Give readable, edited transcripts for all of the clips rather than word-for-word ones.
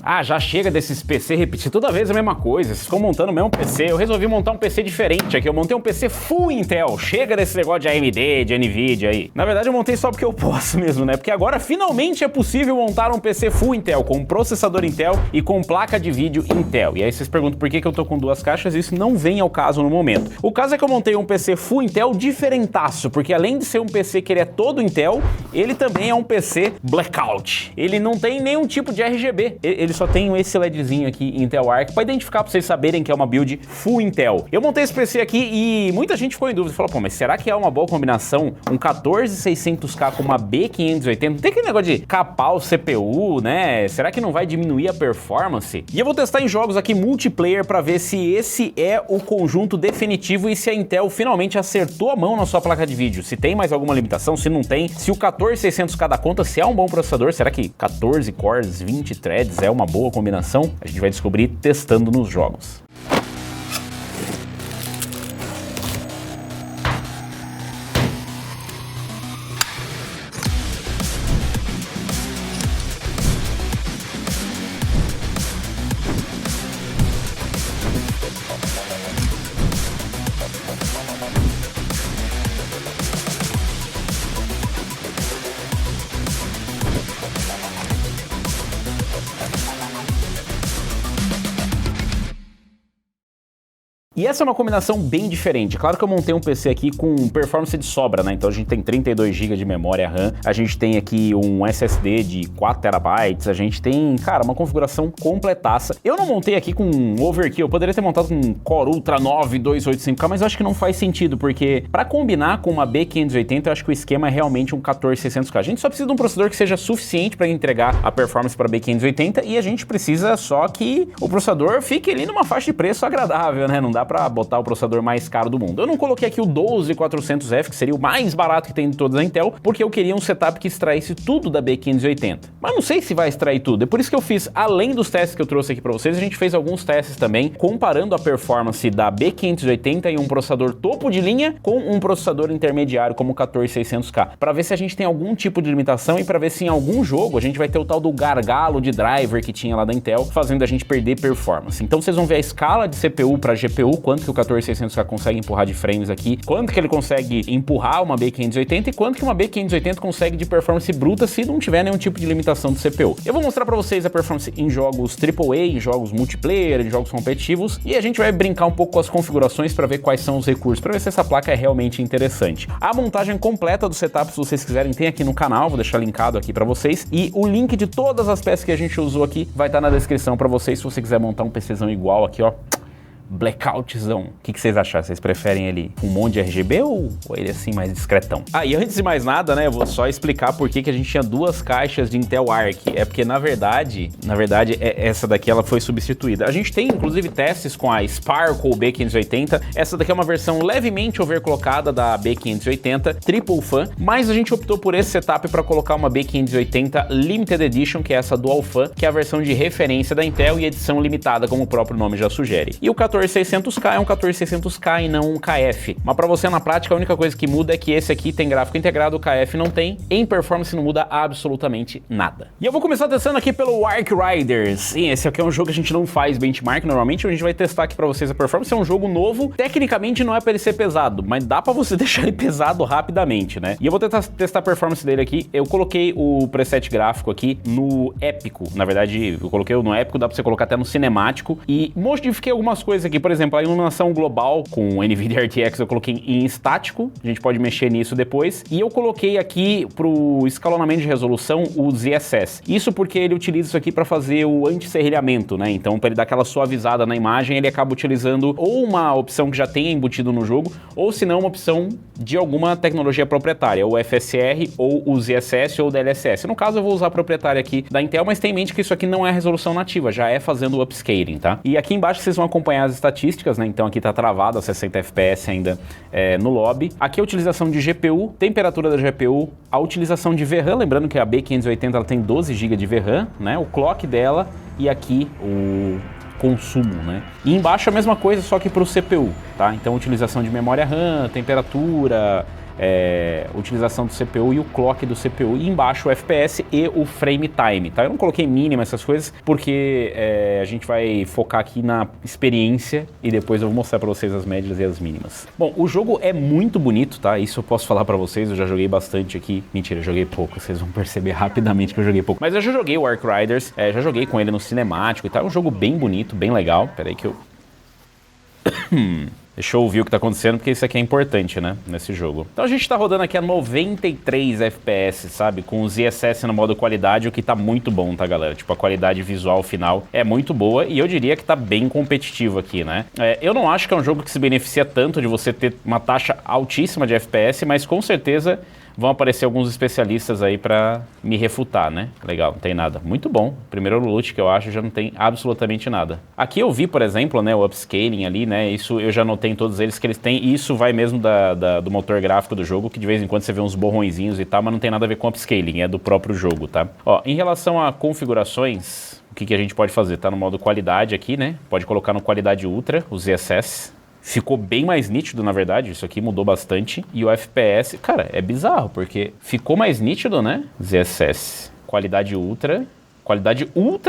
Ah, já chega desses PC repetir toda vez a mesma coisa, vocês ficam montando o mesmo PC, eu resolvi montar um PC diferente aqui, eu montei um PC Full Intel, chega desse negócio de AMD, de Nvidia aí. Na verdade eu montei só porque eu posso mesmo, né, porque agora finalmente é possível montar um PC Full Intel, com processador Intel e com placa de vídeo Intel. E aí vocês perguntam por que eu tô com duas caixas, isso não vem ao caso no momento. O caso é que eu montei um PC Full Intel diferentaço, porque além de ser um PC que ele é todo Intel, ele também é um PC Blackout. Ele não tem nenhum tipo de RGB. Ele só tem esse LEDzinho aqui Intel Arc para identificar, para vocês saberem que é uma build Full Intel. Eu montei esse PC aqui e muita gente ficou em dúvida, falou, pô, mas será que é uma boa combinação um 14600K com uma B580? Não tem aquele negócio de capar o CPU, né? Será que não vai diminuir a performance? E eu vou testar em jogos aqui multiplayer para ver se esse é o conjunto definitivo e se a Intel finalmente acertou a mão na sua placa de vídeo. Se tem mais alguma limitação, se não tem, se o 14600K dá conta, se é um bom processador, será que 14 cores, 20 threads é uma boa combinação? A gente vai descobrir testando nos jogos. E essa é uma combinação bem diferente. Claro que eu montei um PC aqui com performance de sobra, né? Então a gente tem 32 GB de memória RAM, a gente tem aqui um SSD de 4 TB, a gente tem, cara, uma configuração completaça. Eu não montei aqui com overkill, eu poderia ter montado com um Core Ultra 9 285K, mas eu acho que não faz sentido, porque para combinar com uma B580, eu acho que o esquema é realmente um 14600K. A gente só precisa de um processador que seja suficiente para entregar a performance para B580 e a gente precisa só que o processador fique ali numa faixa de preço agradável, né? Não dá para botar o processador mais caro do mundo. Eu não coloquei aqui o 12400F, que seria o mais barato que tem de todos da Intel, porque eu queria um setup que extraísse tudo da B580. Mas não sei se vai extrair tudo, é por isso que eu fiz, além dos testes que eu trouxe aqui para vocês, a gente fez alguns testes também, comparando a performance da B580 e um processador topo de linha com um processador intermediário como o 14600K, para ver se a gente tem algum tipo de limitação e para ver se em algum jogo a gente vai ter o tal do gargalo de driver que tinha lá da Intel, fazendo a gente perder performance. Então vocês vão ver a escala de CPU para GPU, quanto que o 14600K consegue empurrar de frames aqui, quanto que ele consegue empurrar uma B580 e quanto que uma B580 consegue de performance bruta se não tiver nenhum tipo de limitação do CPU. Eu vou mostrar para vocês a performance em jogos AAA, em jogos multiplayer, em jogos competitivos, e a gente vai brincar um pouco com as configurações para ver quais são os recursos, para ver se essa placa é realmente interessante. A montagem completa do setup, se vocês quiserem, tem aqui no canal, vou deixar linkado aqui para vocês, e o link de todas as peças que a gente usou aqui vai estar na descrição para vocês, se você quiser montar um PCzão igual aqui, ó, Blackoutzão. O que vocês acharam? Vocês preferem ele com um monte de RGB ou ele assim mais discretão? Ah, e antes de mais nada, né, eu vou só explicar por que a gente tinha duas caixas de Intel Arc. É porque, na verdade, essa daqui ela foi substituída. A gente tem, inclusive, testes com a Sparkle B580. Essa daqui é uma versão levemente overclockada da B580, Triple Fan, mas a gente optou por esse setup para colocar uma B580 Limited Edition, que é essa Dual Fan, que é a versão de referência da Intel e edição limitada, como o próprio nome já sugere. E o 14600K é um 14600K e não um KF. Mas para você, na prática, a única coisa que muda é que esse aqui tem gráfico integrado, o KF não tem. Em performance não muda absolutamente nada. E eu vou começar testando aqui pelo Arc Riders. Sim, esse aqui é um jogo que a gente não faz benchmark normalmente, a gente vai testar aqui para vocês a performance. É um jogo novo, tecnicamente não é para ele ser pesado, mas dá para você deixar ele pesado rapidamente, né? E eu vou testar a performance dele aqui. Eu coloquei o preset gráfico aqui no épico. Na verdade, eu coloquei no épico, dá para você colocar até no cinemático. E modifiquei algumas coisas aqui, por exemplo, a iluminação global com o NVIDIA RTX eu coloquei em estático, a gente pode mexer nisso depois, e eu coloquei aqui pro escalonamento de resolução o ZSS. Isso porque ele utiliza isso aqui para fazer o anti-serrilhamento, né? Então, para ele dar aquela suavizada na imagem, ele acaba utilizando ou uma opção que já tenha embutido no jogo, ou se não, uma opção de alguma tecnologia proprietária, ou FSR, ou o ZSS, ou o DLSS. No caso, eu vou usar a proprietária aqui da Intel, mas tenha em mente que isso aqui não é resolução nativa, já é fazendo o upscaling, tá? E aqui embaixo vocês vão acompanhar as estatísticas, né? Então aqui tá travado a 60 FPS ainda no lobby. Aqui a utilização de GPU, temperatura da GPU, a utilização de VRAM, lembrando que a B580 ela tem 12 GB de VRAM, né? O clock dela e aqui o consumo, né? E embaixo a mesma coisa, só que para o CPU, tá? Então utilização de memória RAM, temperatura, utilização do CPU e o clock do CPU, e embaixo o FPS e o frame time, tá? Eu não coloquei mínima essas coisas porque a gente vai focar aqui na experiência e depois eu vou mostrar pra vocês as médias e as mínimas. Bom, o jogo é muito bonito, tá? Isso eu posso falar pra vocês, eu já joguei bastante aqui. Mentira, eu joguei pouco, vocês vão perceber rapidamente que eu joguei pouco. Mas eu já joguei o Ark Riders, já joguei com ele no cinemático e tal. É um jogo bem bonito, bem legal. Pera aí que eu... Deixa eu ouvir o que tá acontecendo, porque isso aqui é importante, né, nesse jogo. Então a gente tá rodando aqui a 93 FPS, sabe? Com os ISS no modo qualidade, o que tá muito bom, tá, galera? Tipo, a qualidade visual final é muito boa e eu diria que tá bem competitivo aqui, né? Eu não acho que é um jogo que se beneficia tanto de você ter uma taxa altíssima de FPS, mas com certeza vão aparecer alguns especialistas aí pra me refutar, né? Legal, não tem nada. Muito bom. Primeiro loot que eu acho já não tem absolutamente nada. Aqui eu vi, por exemplo, né, o upscaling ali, né? Isso eu já notei em todos eles que eles têm. E isso vai mesmo do motor gráfico do jogo, que de vez em quando você vê uns borrõezinhos e tal, mas não tem nada a ver com upscaling, é do próprio jogo, tá? Ó, em relação a configurações, o que a gente pode fazer? Tá no modo qualidade aqui, né? Pode colocar no qualidade ultra, os ZSS. Ficou bem mais nítido, na verdade, isso aqui mudou bastante. E o FPS, cara, é bizarro, porque ficou mais nítido, né? ZSS, qualidade ultra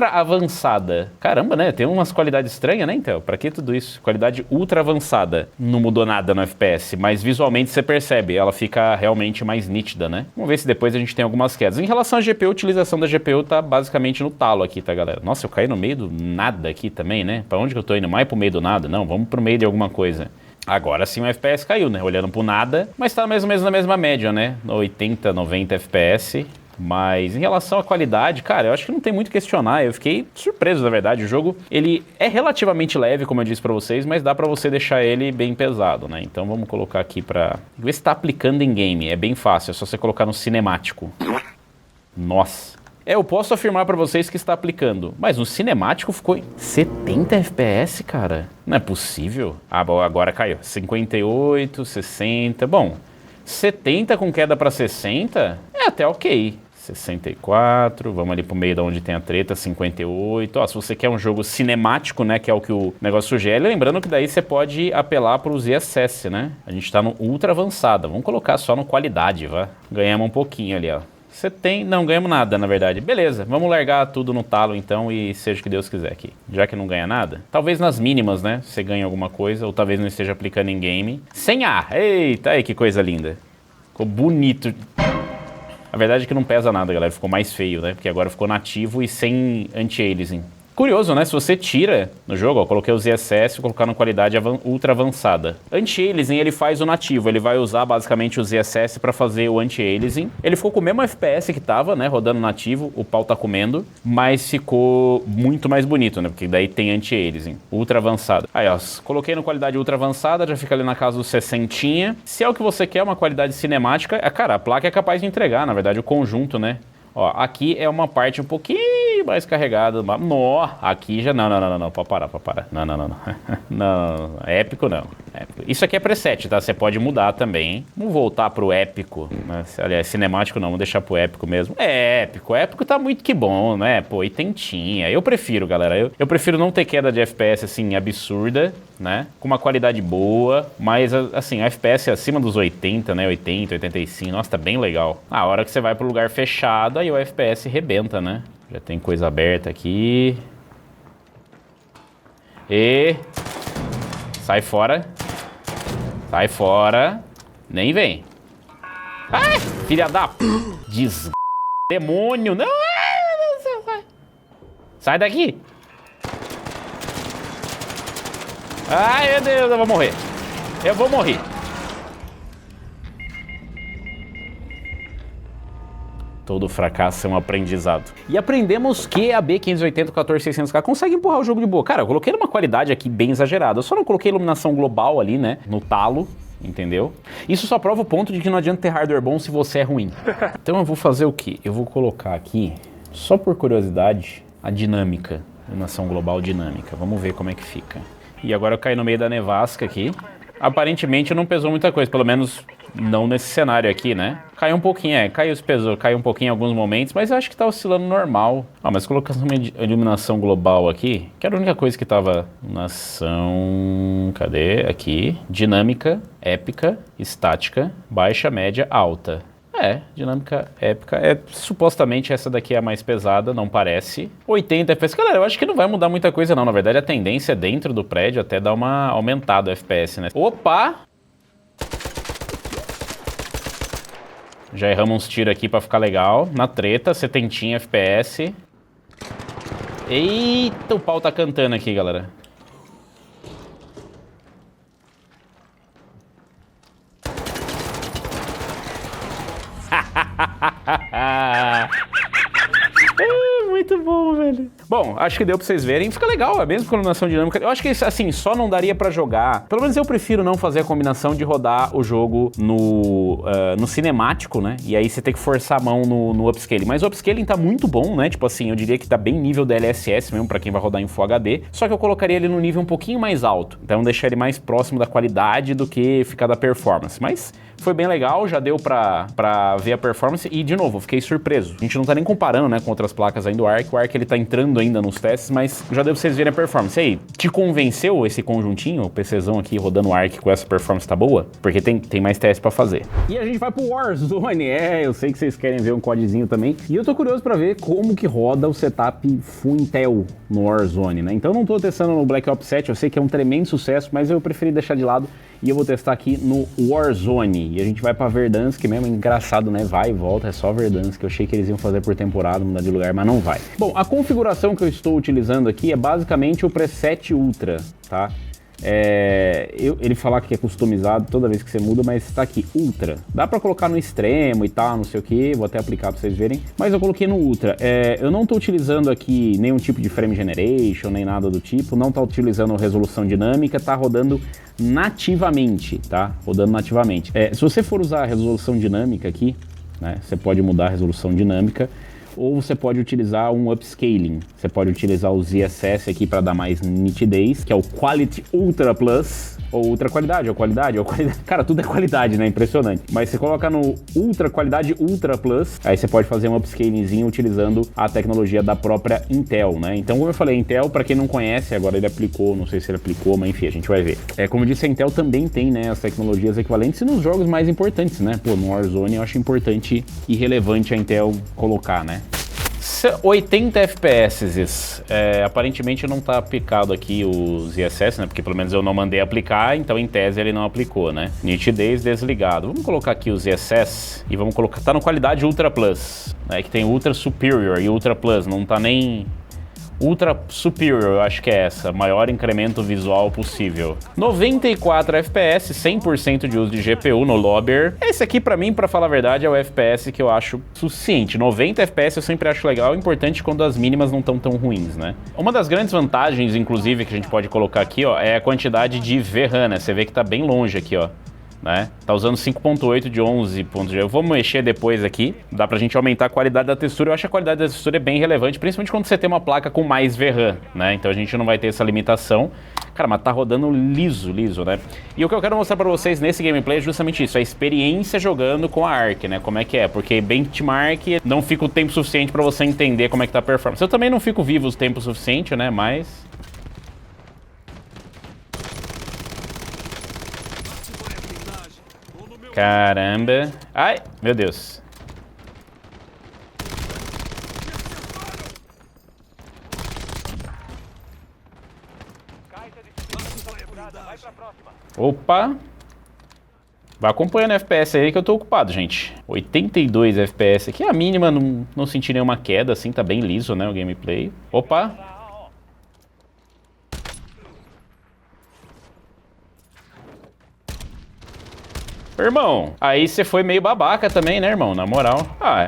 avançada. Caramba, né? Tem umas qualidades estranhas, né, Intel? Pra que tudo isso? Qualidade ultra avançada. Não mudou nada no FPS, mas visualmente você percebe, ela fica realmente mais nítida, né? Vamos ver se depois a gente tem algumas quedas. Em relação à GPU, a utilização da GPU tá basicamente no talo aqui, tá, galera? Nossa, eu caí no meio do nada aqui também, né? Pra onde que eu tô indo? Mais pro meio do nada? Não, vamos pro meio de alguma coisa. Agora sim o FPS caiu, né? Olhando pro nada, mas tá mais ou menos na mesma média, né? 80, 90 FPS. Mas em relação à qualidade, cara, eu acho que não tem muito o que questionar. Eu fiquei surpreso, na verdade. O jogo, ele é relativamente leve, como eu disse pra vocês, mas dá pra você deixar ele bem pesado, né? Então vamos colocar aqui pra ver se tá aplicando em game. É bem fácil, é só você colocar no cinemático. Nossa. Eu posso afirmar pra vocês que está aplicando, mas no cinemático ficou em 70 FPS, cara. Não é possível. Ah, bom, agora caiu. 58, 60, bom... 70 com queda pra 60 é até ok. 64, vamos ali pro meio da onde tem a treta, 58. Ó, se você quer um jogo cinemático, né, que é o que o negócio sugere, lembrando que daí você pode apelar pros ISS, né? A gente tá no ultra avançada, vamos colocar só no qualidade, vá. Ganhamos um pouquinho ali, ó. Você tem... Não, ganhamos nada, na verdade. Beleza, vamos largar tudo no talo, então, e seja o que Deus quiser aqui. Já que não ganha nada, talvez nas mínimas, né, você ganhe alguma coisa, ou talvez não esteja aplicando em game. Sem A! Eita, aí que coisa linda. Ficou bonito. A verdade é que não pesa nada, galera. Ficou mais feio, né, porque agora ficou nativo e sem anti-aliasing. Curioso, né? Se você tira no jogo, ó, coloquei os ISS, vou colocar na qualidade ultra avançada. Anti-aliasing, ele faz o nativo, ele vai usar basicamente os ISS para fazer o anti-aliasing. Ele ficou com o mesmo FPS que tava, né, rodando nativo, o pau tá comendo, mas ficou muito mais bonito, né, porque daí tem anti-aliasing, ultra avançada. Aí, ó, coloquei na qualidade ultra avançada, já fica ali na casa dos 60. Se é o que você quer, uma qualidade cinemática, cara, a placa é capaz de entregar, na verdade, o conjunto, né. Ó, aqui é uma parte um pouquinho mais carregada. Nó, aqui já... Não. Pode parar. Não. Não, épico não. Épico. Isso aqui é preset, tá? Você pode mudar também, hein? Vamos voltar pro épico, né? Aliás, cinemático não, vamos deixar pro épico mesmo. É épico. Épico tá muito que bom, né? Pô, oitentinha. Eu prefiro, galera. Eu prefiro não ter queda de FPS, assim, absurda, né? Com uma qualidade boa, mas, assim, FPS acima dos 80, né? 80, 85. Nossa, tá bem legal. A hora que você vai pro lugar fechado, aí o FPS rebenta, né? Já tem coisa aberta aqui. E... Sai fora. Sai fora. Nem vem. Ai, filha da... Demônio. Não. Sai daqui. Ai, meu Deus, eu vou morrer. Eu vou morrer. Todo fracasso é um aprendizado. E aprendemos que a B580 14600K consegue empurrar o jogo de boa. Cara, eu coloquei numa qualidade aqui bem exagerada. Eu só não coloquei iluminação global ali, né? No talo, entendeu? Isso só prova o ponto de que não adianta ter hardware bom se você é ruim. Então eu vou fazer o quê? Eu vou colocar aqui, só por curiosidade, a dinâmica. Iluminação global dinâmica. Vamos ver como é que fica. E agora eu caí no meio da nevasca aqui. Aparentemente não pesou muita coisa, pelo menos Não nesse cenário aqui, né? Caiu um pouquinho, caiu os pesos, caiu um pouquinho em alguns momentos, mas eu acho que tá oscilando normal. Ah, mas colocação de iluminação global aqui, que era a única coisa que tava... Iluminação... Cadê? Aqui. Dinâmica, épica, estática, baixa, média, alta. Dinâmica épica. Supostamente essa daqui é a mais pesada, não parece. 80 FPS. Galera, eu acho que não vai mudar muita coisa não. Na verdade, a tendência é dentro do prédio até dar uma aumentada o FPS, né? Opa! Já erramos uns tiros aqui pra ficar legal. Na treta, 70 FPS. Eita, o pau tá cantando aqui, galera. Muito bom, velho. Bom, acho que deu pra vocês verem. Fica legal, é mesmo com iluminação dinâmica. Eu acho que, assim, só não daria pra jogar. Pelo menos eu prefiro não fazer a combinação de rodar o jogo no cinemático, né? E aí você tem que forçar a mão no upscaling. Mas o upscaling tá muito bom, né? Tipo assim, eu diria que tá bem nível DLSS mesmo pra quem vai rodar em Full HD. Só que eu colocaria ele no nível um pouquinho mais alto. Então deixar ele mais próximo da qualidade do que ficar da performance. Mas foi bem legal, já deu pra ver a performance. E, de novo, eu fiquei surpreso. A gente não tá nem comparando, né, com outras placas aí do Arc. O Arc, ele tá entrando ainda nos testes, mas já deu pra vocês verem a performance. E aí, te convenceu esse conjuntinho? O PCzão aqui rodando o Arc com essa performance tá boa? Porque tem mais testes pra fazer. E a gente vai pro Warzone. Eu sei que vocês querem ver um codezinho também. E eu tô curioso pra ver como que roda o setup Full Intel no Warzone, né? Então eu não tô testando no Black Ops 7, eu sei que é um tremendo sucesso, mas eu preferi deixar de lado e eu vou testar aqui no Warzone. E a gente vai pra Verdansk mesmo, engraçado, né? Vai e volta, é só Verdansk. Eu achei que eles iam fazer por temporada, mudar de lugar, mas não vai. Bom, a configuração que eu estou utilizando aqui é basicamente o preset Ultra, tá? Ele falar que é customizado toda vez que você muda, mas tá aqui, Ultra. Dá pra colocar no extremo e tal, não sei o que, vou até aplicar pra vocês verem. Mas eu coloquei no Ultra. Eu não tô utilizando aqui nenhum tipo de frame generation, nem nada do tipo. Não tá utilizando resolução dinâmica, tá rodando nativamente, tá? Rodando nativamente. Se você for usar a resolução dinâmica aqui, né, você pode mudar a resolução dinâmica, ou você pode utilizar um upscaling. Você pode utilizar o ZSS aqui para dar mais nitidez, que é o Quality Ultra Plus, ou Ultra Qualidade, ou Qualidade, ou Qualidade. Cara, tudo é qualidade, né? Impressionante. Mas você coloca no Ultra Qualidade Ultra Plus, aí você pode fazer um upscalingzinho utilizando a tecnologia da própria Intel, né? Então, como eu falei, Intel, para quem não conhece, agora ele aplicou, não sei se ele aplicou, mas enfim, a gente vai ver. Como eu disse, a Intel também tem, né, as tecnologias equivalentes nos jogos mais importantes, né? Pô, no Warzone eu acho importante e relevante a Intel colocar, né? 80 FPS, aparentemente não tá aplicado aqui o ZSS, né? Porque pelo menos eu não mandei aplicar, então em tese ele não aplicou, né? Nitidez desligado. Vamos colocar aqui o ZSS e vamos colocar, tá no qualidade Ultra Plus, né? Que tem Ultra Superior e Ultra Plus, não tá nem... Ultra Superior, eu acho que é essa, maior incremento visual possível. 94 FPS, 100% de uso de GPU no Lobber. Esse aqui, pra mim, pra falar a verdade, é o FPS que eu acho suficiente. 90 FPS eu sempre acho legal, importante quando as mínimas não estão tão ruins, né? Uma das grandes vantagens, inclusive, que a gente pode colocar aqui, ó, é a quantidade de VRAM, né? Você vê que tá bem longe aqui, ó. Né? Tá usando 5.8 de 11. Eu vou mexer depois aqui. Dá pra gente aumentar a qualidade da textura. Eu acho que a qualidade da textura é bem relevante, principalmente quando você tem uma placa com mais VRAM, né? Então a gente não vai ter essa limitação. Cara, mas tá rodando liso, né? E o que eu quero mostrar pra vocês nesse gameplay é justamente isso, a experiência jogando com a Arc, né? Como é que é? Porque benchmark não fica o tempo suficiente pra você entender como é que tá a performance. Eu também não fico vivo o tempo suficiente, né? Mas... Caramba. Ai, meu Deus. Opa. Vai acompanhando o FPS aí que eu tô ocupado, gente. 82 FPS aqui. A mínima, não senti nenhuma queda, assim. Tá bem liso, né, o gameplay. Opa. Irmão, aí você foi meio babaca também, né, irmão? Na moral.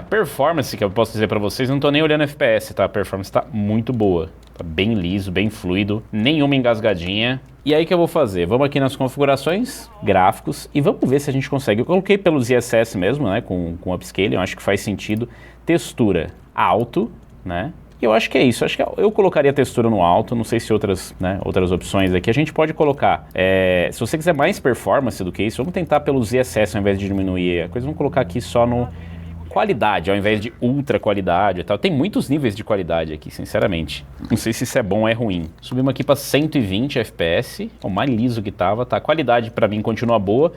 Performance que eu posso dizer pra vocês, não tô nem olhando FPS, tá? A performance tá muito boa. Tá bem liso, bem fluido, nenhuma engasgadinha. E aí que eu vou fazer? Vamos aqui nas configurações, gráficos, e vamos ver se a gente consegue. Eu coloquei pelo ZSS mesmo, né, com upscaling, eu acho que faz sentido. Textura alto, né? E eu acho que é isso. Acho que eu colocaria a textura no alto. Não sei se outras, né, outras opções aqui a gente pode colocar. Se você quiser mais performance do que isso, vamos tentar pelo ZSS ao invés de diminuir a coisa. Vamos colocar aqui só no qualidade, ao invés de ultra qualidade e tal. Tem muitos níveis de qualidade aqui, sinceramente. Não sei se isso é bom ou é ruim. Subimos aqui para 120 FPS. O mais liso que tava, tá? A qualidade para mim continua boa.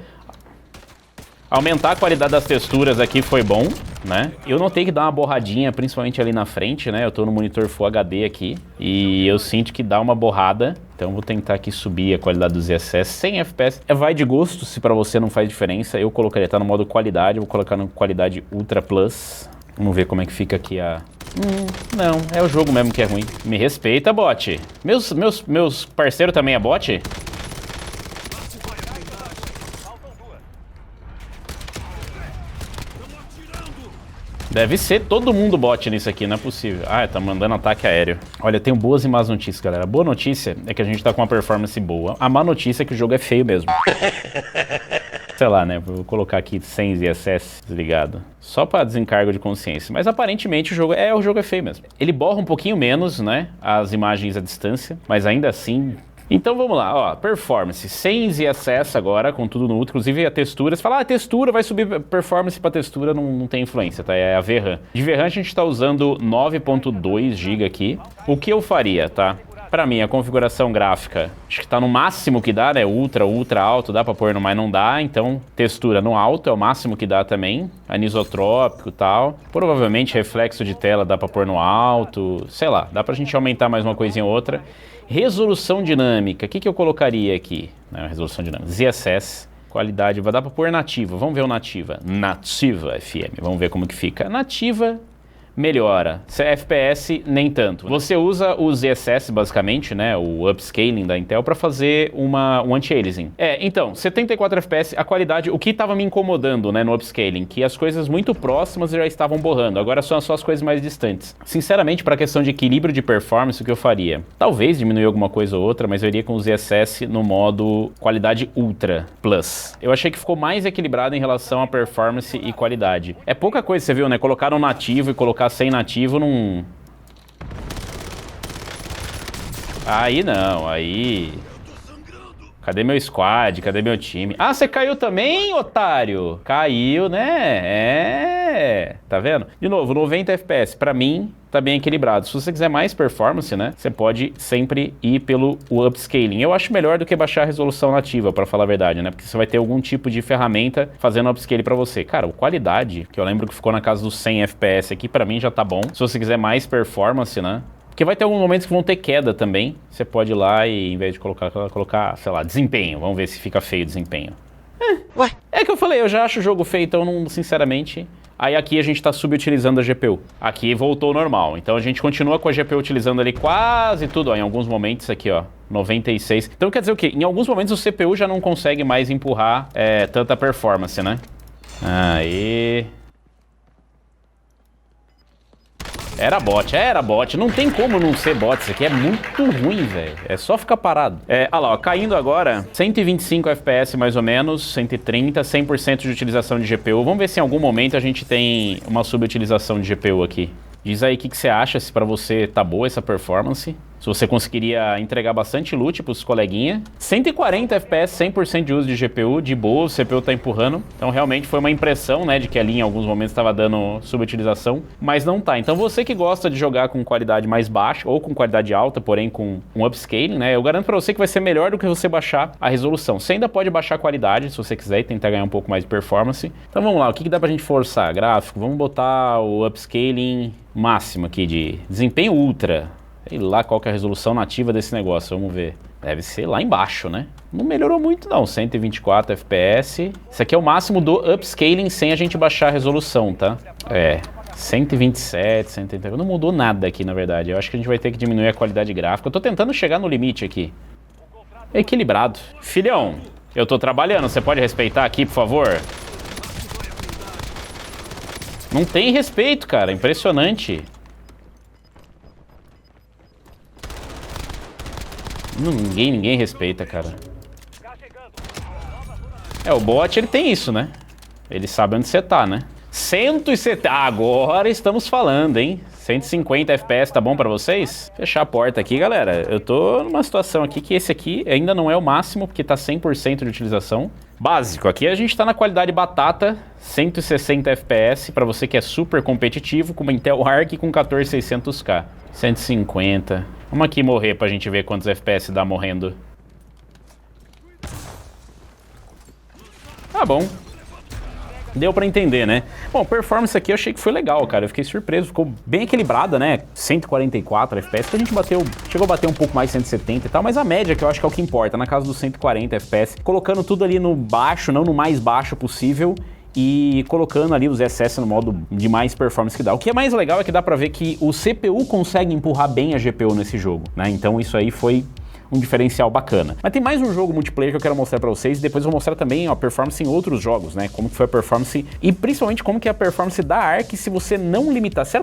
Aumentar a qualidade das texturas aqui foi bom, né? Eu notei que dá uma borradinha, principalmente ali na frente, né? Eu tô no monitor Full HD aqui e eu sinto que dá uma borrada. Então vou tentar aqui subir a qualidade do ZSS. 100 FPS vai de gosto, se pra você não faz diferença. Eu colocaria, tá no modo qualidade, vou colocar no qualidade Ultra Plus. Vamos ver como é que fica aqui a... não, é o jogo mesmo que é ruim. Me respeita, bot. Meus parceiros também é bot? Deve ser todo mundo bot nisso aqui, não é possível. Ah, tá mandando ataque aéreo. Olha, eu tenho boas e más notícias, galera. A boa notícia é que a gente tá com uma performance boa. A má notícia é que o jogo é feio mesmo. Sei lá, né? Vou colocar aqui 100 ZSS desligado. Só pra desencargo de consciência. Mas aparentemente o jogo é feio mesmo. Ele borra um pouquinho menos, né? As imagens à distância. Mas ainda assim... Então vamos lá, ó, performance, 100 ZSS agora, com tudo no ultra, inclusive a textura, você fala, textura, vai subir performance pra textura, não tem influência, tá, é a VRAM. De VRAM a gente tá usando 9.2 GB aqui, o que eu faria, tá? Pra mim, a configuração gráfica, acho que tá no máximo que dá, né, ultra alto, dá pra pôr no mais não dá, então textura no alto é o máximo que dá também, anisotrópico e tal, provavelmente reflexo de tela dá pra pôr no alto, sei lá, dá pra gente aumentar mais uma coisinha ou outra. Resolução dinâmica, o que eu colocaria aqui? Resolução dinâmica, ZSS, qualidade, vai dar para pôr nativa, vamos ver o nativa. Nativa FM, vamos ver como que fica. Nativa melhora, FPS nem tanto. Você usa o ZSS basicamente, né, o upscaling da Intel para fazer um anti-aliasing. Então, 74 FPS, a qualidade, o que estava me incomodando, né, no upscaling, que as coisas muito próximas já estavam borrando, agora são só as coisas mais distantes. Sinceramente, para a questão de equilíbrio de performance, o que eu faria? Talvez diminuir alguma coisa ou outra, mas eu iria com o ZSS no modo qualidade Ultra Plus. Eu achei que ficou mais equilibrado em relação a performance e qualidade. É pouca coisa, você viu, né, colocar um nativo e colocar sem nativo não... Aí não, aí... Cadê meu squad? Cadê meu time? Ah, você caiu também, otário? Caiu, né? Tá vendo? De novo, 90 FPS, pra mim, tá bem equilibrado. Se você quiser mais performance, né? Você pode sempre ir pelo upscaling. Eu acho melhor do que baixar a resolução nativa, pra falar a verdade, né? Porque você vai ter algum tipo de ferramenta fazendo upscaling pra você. Cara, a qualidade, que eu lembro que ficou na casa dos 100 FPS aqui, pra mim já tá bom. Se você quiser mais performance, né? Porque vai ter alguns momentos que vão ter queda também. Você pode ir lá e, em vez de colocar, sei lá, desempenho. Vamos ver se fica feio o desempenho. Ué, é que eu falei, eu já acho o jogo feio, então, não, sinceramente... Aí aqui a gente tá subutilizando a GPU. Aqui voltou ao normal. Então a gente continua com a GPU utilizando ali quase tudo. Ó, em alguns momentos aqui, ó, 96. Então quer dizer o quê? Em alguns momentos o CPU já não consegue mais empurrar tanta performance, né? Aí... Era bot. Não tem como não ser bot. Isso aqui é muito ruim, velho. É só ficar parado. Olha lá, ó, caindo agora, 125 FPS mais ou menos, 130, 100% de utilização de GPU. Vamos ver se em algum momento a gente tem uma subutilização de GPU aqui. Diz aí o que você acha, se pra você tá boa essa performance. Se você conseguiria entregar bastante loot pros coleguinha. 140 FPS, 100% de uso de GPU, de boa, o CPU tá empurrando. Então realmente foi uma impressão, né, de que ali em alguns momentos estava dando subutilização, mas não tá. Então você que gosta de jogar com qualidade mais baixa ou com qualidade alta, porém com um upscaling, né, eu garanto pra você que vai ser melhor do que você baixar a resolução. Você ainda pode baixar a qualidade, se você quiser, e tentar ganhar um pouco mais de performance. Então vamos lá, o que dá pra gente forçar? Gráfico, vamos botar o upscaling máximo aqui de desempenho ultra. Sei lá qual que é a resolução nativa desse negócio, vamos ver. Deve ser lá embaixo, né? Não melhorou muito não, 124 FPS. Isso aqui é o máximo do upscaling sem a gente baixar a resolução, tá? 127, 130, não mudou nada aqui na verdade. Eu acho que a gente vai ter que diminuir a qualidade gráfica. Eu tô tentando chegar no limite aqui. É equilibrado. Filhão, eu tô trabalhando, você pode respeitar aqui, por favor? Não tem respeito, cara, impressionante. Ninguém respeita, cara. O bot, ele tem isso, né? Ele sabe onde você tá, né? 170... Agora estamos falando, hein? 150 FPS, tá bom pra vocês? Fechar a porta aqui, galera. Eu tô numa situação aqui que esse aqui ainda não é o máximo, porque tá 100% de utilização. Básico, aqui a gente tá na qualidade batata, 160 FPS, pra você que é super competitivo, com uma Intel Arc com 14600K. 150. Vamos aqui morrer pra gente ver quantos FPS dá morrendo. Tá bom. Deu pra entender, né? Bom, performance aqui eu achei que foi legal, cara. Eu fiquei surpreso, ficou bem equilibrada, né? 144 FPS, que a gente bateu, chegou a bater um pouco mais 170 e tal, mas a média que eu acho que é o que importa, na casa dos 140 FPS, colocando tudo ali no baixo, não no mais baixo possível, e colocando ali os SS no modo de mais performance que dá. O que é mais legal é que dá pra ver que o CPU consegue empurrar bem a GPU nesse jogo, né? Então isso aí foi um diferencial bacana. Mas tem mais um jogo multiplayer que eu quero mostrar pra vocês e depois eu vou mostrar também a performance em outros jogos, né? Como que foi a performance e principalmente como que é a performance da Arc se você não limitar. Será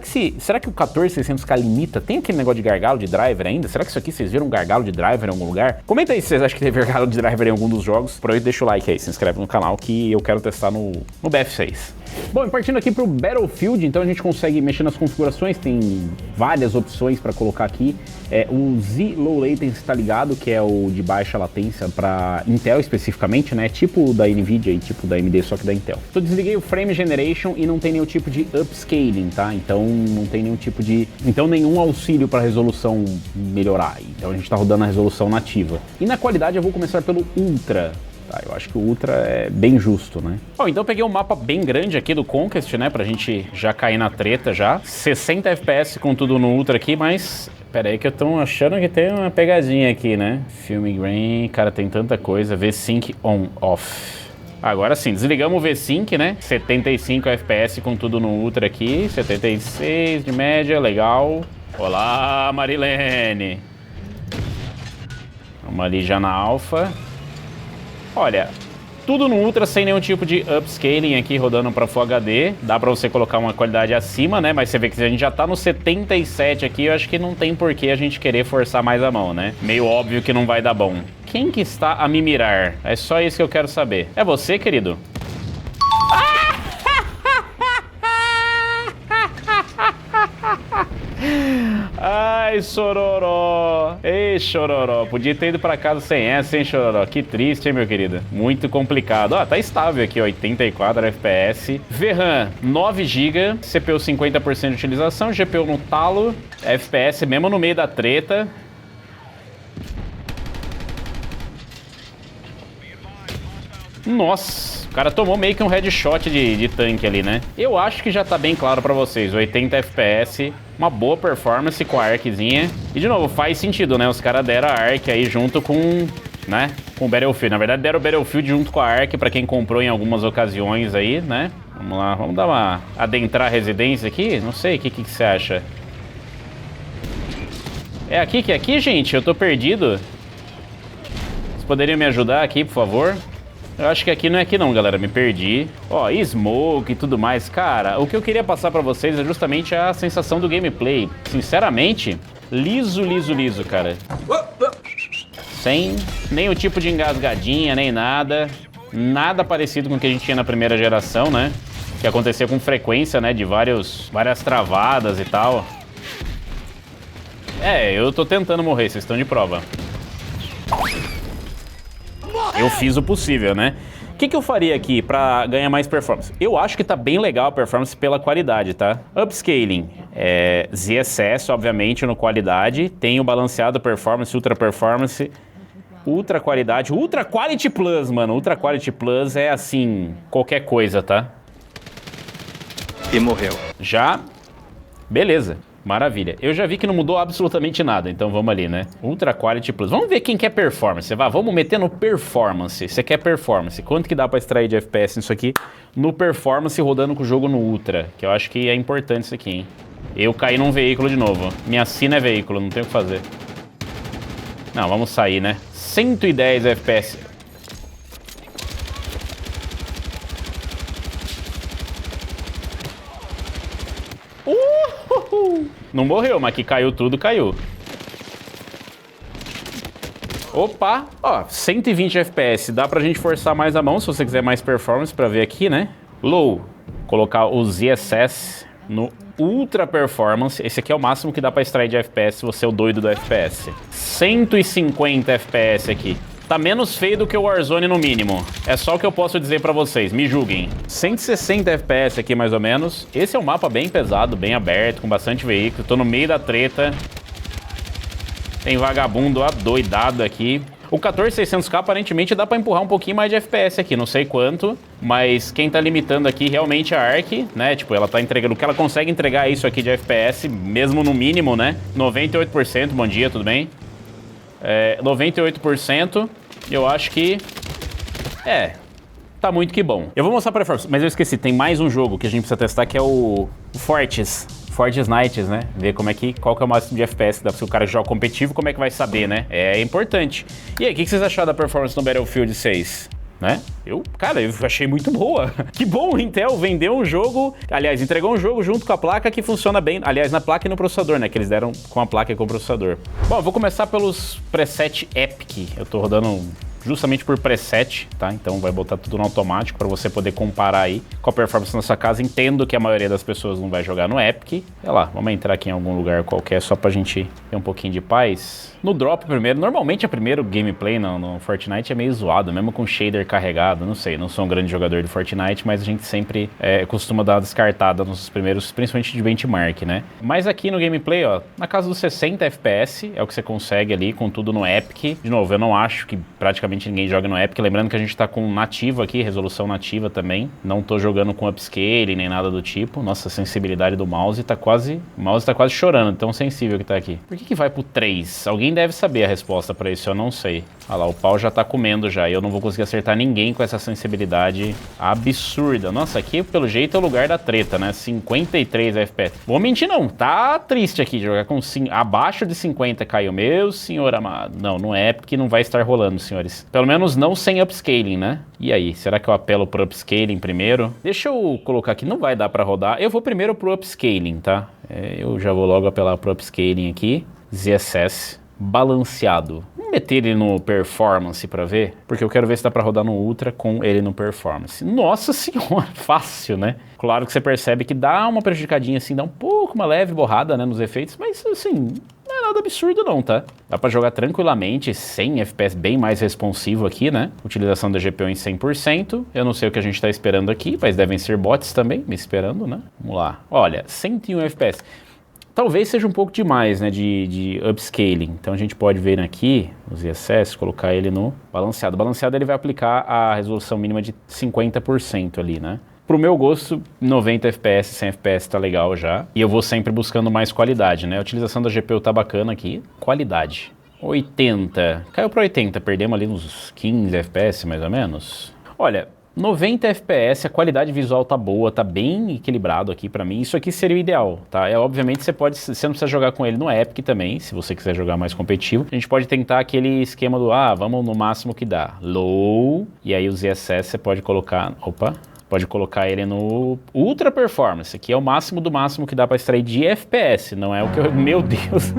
que o 14600K limita? Tem aquele negócio de gargalo de driver ainda? Será que isso aqui vocês viram um gargalo de driver em algum lugar? Comenta aí se vocês acham que teve gargalo de driver em algum dos jogos. Por aí deixa o like aí, se inscreve no canal que eu quero testar no BF6. Bom, e partindo aqui para o Battlefield, então a gente consegue mexer nas configurações, tem várias opções para colocar aqui. O Z Low Latency tá ligado, que é o de baixa latência para Intel especificamente, né? Tipo o da Nvidia e tipo da AMD, só que da Intel. Então desliguei o Frame Generation e não tem nenhum tipo de upscaling, tá? Então não tem nenhum tipo de... Então nenhum auxílio para resolução melhorar. Então a gente tá rodando a resolução nativa. E na qualidade eu vou começar pelo Ultra. Tá, eu acho que o Ultra é bem justo, né? Bom, então eu peguei um mapa bem grande aqui do Conquest, né? Pra gente já cair na treta já. 60 FPS com tudo no Ultra aqui, mas... Pera aí que eu tô achando que tem uma pegadinha aqui, né? Film Grain, cara, tem tanta coisa. V-Sync on, off. Agora sim, desligamos o V-Sync, né? 75 FPS com tudo no Ultra aqui. 76 de média, legal. Olá, Marilene. Vamos ali já na Alpha. Olha, tudo no Ultra sem nenhum tipo de upscaling aqui rodando para Full HD. Dá para você colocar uma qualidade acima, né? Mas você vê que se a gente já tá no 77 aqui, eu acho que não tem por que a gente querer forçar mais a mão, né? Meio óbvio que não vai dar bom. Quem que está a me mirar? É só isso que eu quero saber. É você, querido? Ai, Chororó. Ei, Chororó. Podia ter ido pra casa sem essa, hein, Chororó? Que triste, hein, meu querido? Muito complicado. Ó, tá estável aqui, 84 FPS. VRAM, 9 GB. CPU 50% de utilização. GPU no talo. FPS mesmo no meio da treta. Nossa, o cara tomou meio que um headshot de tanque ali, né? Eu acho que já tá bem claro pra vocês, 80 FPS, uma boa performance com a Arczinha. E de novo, faz sentido, né? Os caras deram a Arc aí junto com, né? Com o Battlefield. Na verdade, deram o Battlefield junto com a Arc pra quem comprou em algumas ocasiões aí, né? Vamos lá, vamos dar uma... adentrar a residência aqui? Não sei, o que você acha? É aqui que é aqui, gente? Eu tô perdido. Vocês poderiam me ajudar aqui, por favor? Eu acho que aqui não é aqui não, galera, me perdi. Ó, smoke e tudo mais. Cara, o que eu queria passar pra vocês é justamente a sensação do gameplay. Sinceramente, liso, liso, liso, cara. Sem nenhum tipo de engasgadinha, nem nada. Nada parecido com o que a gente tinha na primeira geração, né? Que acontecia com frequência, né? De várias travadas e tal. Eu tô tentando morrer, vocês estão de prova. Eu fiz o possível, né? O que eu faria aqui pra ganhar mais performance? Eu acho que tá bem legal a performance pela qualidade, tá? Upscaling, ZSS, obviamente, no qualidade. Tem o balanceado performance, ultra qualidade. Ultra Quality Plus, mano. Ultra Quality Plus é assim, qualquer coisa, tá? E morreu. Já? Beleza. Maravilha. Eu já vi que não mudou absolutamente nada, então vamos ali, né? Ultra Quality Plus. Vamos ver quem quer performance. Vamos meter no performance. Você quer performance. Quanto que dá pra extrair de FPS nisso aqui? No performance rodando com o jogo no Ultra, que eu acho que é importante isso aqui, hein? Eu caí num veículo de novo. Minha sina é veículo, não tem o que fazer. Não, vamos sair, né? 110 FPS. Não morreu, mas que caiu tudo, caiu. Opa! Ó, 120 FPS. Dá pra gente forçar mais a mão se você quiser mais performance pra ver aqui, né? Low. Colocar o ZSS no Ultra Performance. Esse aqui é o máximo que dá pra extrair de FPS se você é o doido do FPS. 150 FPS aqui. Tá menos feio do que o Warzone no mínimo. É só o que eu posso dizer pra vocês, me julguem. 160 FPS aqui mais ou menos. Esse é um mapa bem pesado, bem aberto, com bastante veículo. Tô no meio da treta. Tem vagabundo adoidado aqui. O 14600K aparentemente dá pra empurrar um pouquinho mais de FPS aqui, não sei quanto. Mas quem tá limitando aqui realmente é a Ark, né? Tipo, ela tá entregando... O que ela consegue entregar isso aqui de FPS, mesmo no mínimo, né? 98%, bom dia, tudo bem? 98%, eu acho que... tá muito que bom. Eu vou mostrar pra performance, mas eu esqueci, tem mais um jogo que a gente precisa testar, que é o Fortes Nights, né? Ver qual que é o máximo de FPS, se o cara joga competitivo, como é que vai saber, né? É importante. E aí, o que vocês acharam da performance no Battlefield 6? Né? Cara, eu achei muito boa. Que bom, Intel vendeu um jogo, aliás, entregou um jogo junto com a placa que funciona bem, aliás, na placa e no processador, né? Que eles deram com a placa e com o processador. Bom, eu vou começar pelos preset Epic. Eu tô rodando justamente por preset, tá? Então vai botar tudo no automático para você poder comparar aí com a performance na sua casa. Entendo que a maioria das pessoas não vai jogar no Epic. Sei lá, vamos entrar aqui em algum lugar qualquer só pra gente ter um pouquinho de paz. No drop primeiro, normalmente o primeiro gameplay no Fortnite é meio zoado, mesmo com shader carregado, não sei, não sou um grande jogador de Fortnite, mas a gente sempre costuma dar uma descartada nos primeiros, principalmente de benchmark, né? Mas aqui no gameplay, ó, na casa dos 60 FPS é o que você consegue ali com tudo no Epic. De novo, eu não acho que praticamente ninguém joga no Epic, lembrando que a gente tá com nativo aqui, resolução nativa também, não tô jogando com upscale nem nada do tipo. Nossa, a sensibilidade do mouse tá quase, o mouse tá quase chorando, tão sensível que tá aqui. Por que vai pro 3? Alguém deve saber a resposta pra isso, eu não sei. Olha lá, o pau já tá comendo já, e eu não vou conseguir acertar ninguém com essa sensibilidade absurda. Nossa, aqui pelo jeito é o lugar da treta, né? 53 FPS. Vou mentir não, tá triste aqui jogar com abaixo de 50 caiu. Meu senhor amado. Não, no Epic não vai estar rolando, senhores. Pelo menos não sem upscaling, né? E aí, será que eu apelo pro upscaling primeiro? Deixa eu colocar aqui, não vai dar pra rodar. Eu vou primeiro pro upscaling, tá? Eu já vou logo apelar pro upscaling aqui. ZSS. Balanceado. Vamos meter ele no performance pra ver, porque eu quero ver se dá pra rodar no ultra com ele no performance. Nossa senhora, fácil, né? Claro que você percebe que dá uma prejudicadinha assim, dá um pouco, uma leve borrada, né, nos efeitos, mas assim, não é nada absurdo não, tá? Dá pra jogar tranquilamente, 100 FPS bem mais responsivo aqui, né? Utilização da GPU em 100%. Eu não sei o que a gente tá esperando aqui, mas devem ser bots também me esperando, né? Vamos lá. Olha, 101 FPS. Talvez seja um pouco demais, né, de upscaling. Então a gente pode ver aqui, os ISS, colocar ele no balanceado. Balanceado ele vai aplicar a resolução mínima de 50% ali, né? Pro meu gosto, 90 FPS, 100 FPS tá legal já. E eu vou sempre buscando mais qualidade, né? A utilização da GPU tá bacana aqui. Qualidade. 80. Caiu pra 80, perdemos ali uns 15 FPS mais ou menos. Olha... 90 FPS, a qualidade visual tá boa, tá bem equilibrado aqui pra mim. Isso aqui seria o ideal, tá? Obviamente você não precisa jogar com ele no Epic também, se você quiser jogar mais competitivo. A gente pode tentar aquele esquema do, vamos no máximo que dá. Low, e aí os ZSS você pode colocar, pode colocar ele no Ultra Performance. Aqui é o máximo do máximo que dá pra extrair de FPS, não é o que eu... Meu Deus...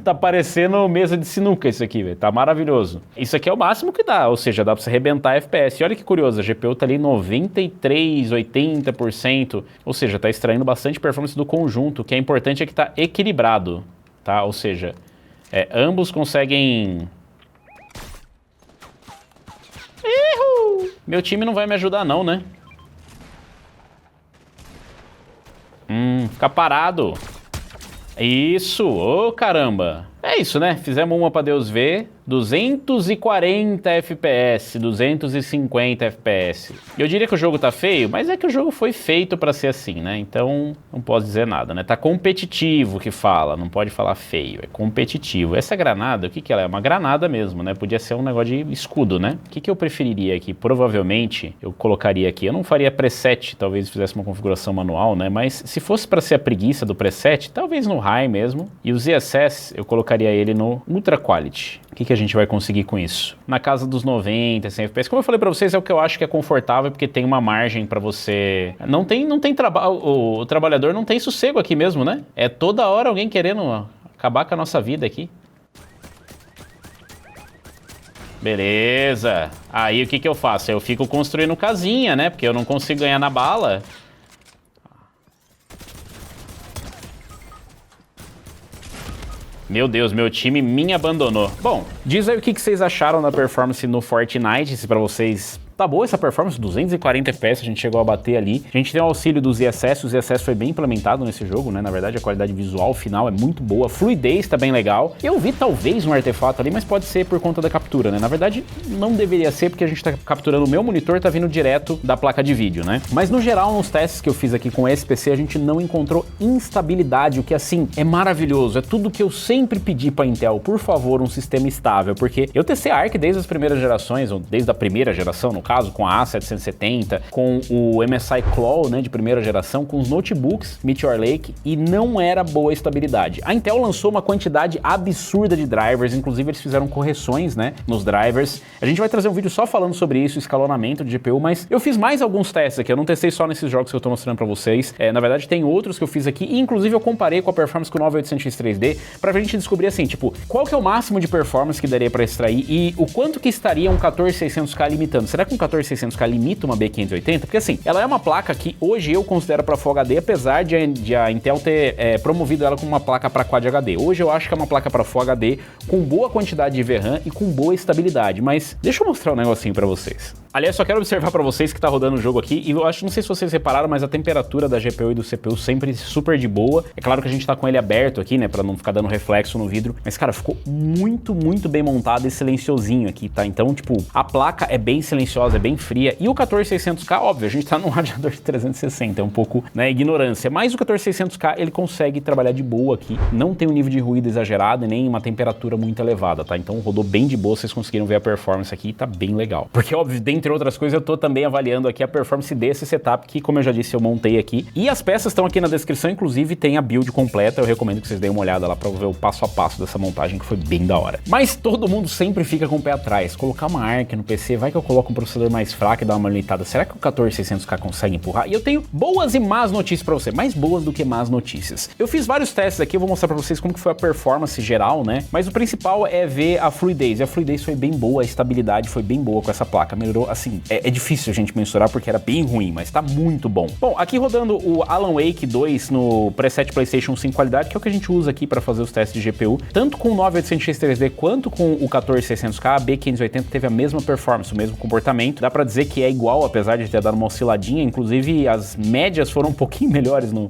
Tá parecendo mesa de sinuca isso aqui, velho. Tá maravilhoso. Isso aqui é o máximo que dá, ou seja, dá pra você arrebentar FPS. E olha que curioso, a GPU tá ali 93, 80%. Ou seja, tá extraindo bastante performance do conjunto. O que é importante é que tá equilibrado, tá? Ou seja, ambos conseguem... Erro! Meu time não vai me ajudar não, né? Fica parado. Isso, ô caramba. É isso, né? Fizemos uma pra Deus ver. 240 FPS, 250 FPS. Eu diria que o jogo tá feio, mas é que o jogo foi feito pra ser assim, né? Então, não posso dizer nada, né? Tá competitivo que fala, não pode falar feio, é competitivo. Essa granada, o que que ela é? Uma granada mesmo, né? Podia ser um negócio de escudo, né? O que que eu preferiria aqui? Provavelmente, eu colocaria aqui, eu não faria preset, talvez fizesse uma configuração manual, né? Mas se fosse pra ser a preguiça do preset, talvez no high mesmo. E o ZSS, eu colocaria ele no Ultra Quality. O que que a gente vai conseguir com isso? Na casa dos 90, 100 FPS. Como eu falei pra vocês, é o que eu acho que é confortável, porque tem uma margem pra você... Não tem trabalho... O trabalhador não tem sossego aqui mesmo, né? É toda hora alguém querendo acabar com a nossa vida aqui. Beleza. Aí o que que eu faço? Eu fico construindo casinha, né? Porque eu não consigo ganhar na bala. Meu Deus, meu time me abandonou. Bom, diz aí o que vocês acharam da performance no Fortnite, se pra vocês... Tá boa essa performance, 240 FPS a gente chegou a bater ali. A gente tem o auxílio do ZSS, o ZSS foi bem implementado nesse jogo, né? Na verdade, a qualidade visual final é muito boa, a fluidez tá bem legal. Eu vi talvez um artefato ali, mas pode ser por conta da captura, né? Na verdade, não deveria ser, porque a gente tá capturando o meu monitor, tá vindo direto da placa de vídeo, né? Mas no geral, nos testes que eu fiz aqui com esse PC, a gente não encontrou instabilidade, o que assim, é maravilhoso. É tudo que eu sempre pedi pra Intel, por favor, um sistema estável, porque eu testei a Arc desde as primeiras gerações, ou desde a primeira geração, no caso, com a A770, com o MSI Claw, né, de primeira geração, com os notebooks Meteor Lake, e não era boa a estabilidade. A Intel lançou uma quantidade absurda de drivers, inclusive eles fizeram correções, né, nos drivers. A gente vai trazer um vídeo só falando sobre isso, escalonamento de GPU, mas eu fiz mais alguns testes aqui, eu não testei só nesses jogos que eu tô mostrando pra vocês. Na verdade tem outros que eu fiz aqui, e inclusive eu comparei com a performance com o 9800X 3D, pra gente descobrir assim, tipo, qual que é o máximo de performance que daria pra extrair e o quanto que estaria um 14600K limitando. Será que um 14600K limita uma B580? Porque assim, ela é uma placa que hoje eu considero para Full HD, apesar de a Intel ter promovido ela como uma placa para Quad HD. Hoje eu acho que é uma placa para Full HD com boa quantidade de VRAM e com boa estabilidade, mas deixa eu mostrar um negocinho para vocês. Aliás, só quero observar para vocês que tá rodando o jogo aqui, e eu acho, não sei se vocês repararam, mas a temperatura da GPU e do CPU sempre super de boa. É claro que a gente tá com ele aberto aqui, né, para não ficar dando reflexo no vidro, mas cara, ficou muito, muito bem montado e silenciosinho aqui, tá? Então, tipo, a placa é bem silenciosa, é bem fria, e o 14600K, óbvio, a gente tá num radiador de 360, é um pouco, né, ignorância, mas o 14600K, ele consegue trabalhar de boa aqui, não tem um nível de ruído exagerado e nem uma temperatura muito elevada, tá? Então rodou bem de boa, vocês conseguiram ver a performance aqui e tá bem legal. Porque, óbvio, dentre outras coisas, eu tô também avaliando aqui a performance desse setup, que, como eu já disse, eu montei aqui. E as peças estão aqui na descrição, inclusive tem a build completa, eu recomendo que vocês deem uma olhada lá pra ver o passo a passo dessa montagem, que foi bem da hora. Mas todo mundo sempre fica com o pé atrás, colocar uma Arc no PC, vai que eu coloco um processador mais fraco e dá uma limitada, será que o 14600K consegue empurrar? E eu tenho boas e más notícias pra você, mais boas do que más notícias. Eu fiz vários testes aqui, eu vou mostrar pra vocês como que foi a performance geral, né? Mas o principal é ver a fluidez, e a fluidez foi bem boa, a estabilidade foi bem boa com essa placa, melhorou, assim, é difícil a gente mensurar porque era bem ruim, mas tá muito bom. Bom, aqui rodando o Alan Wake 2 no preset PlayStation 5 qualidade, que é o que a gente usa aqui pra fazer os testes de GPU, tanto com o 9800X 3D quanto com o 14600K, a B580 teve a mesma performance, o mesmo comportamento, dá pra dizer que é igual, apesar de ter dado uma osciladinha, inclusive as médias foram um pouquinho melhores no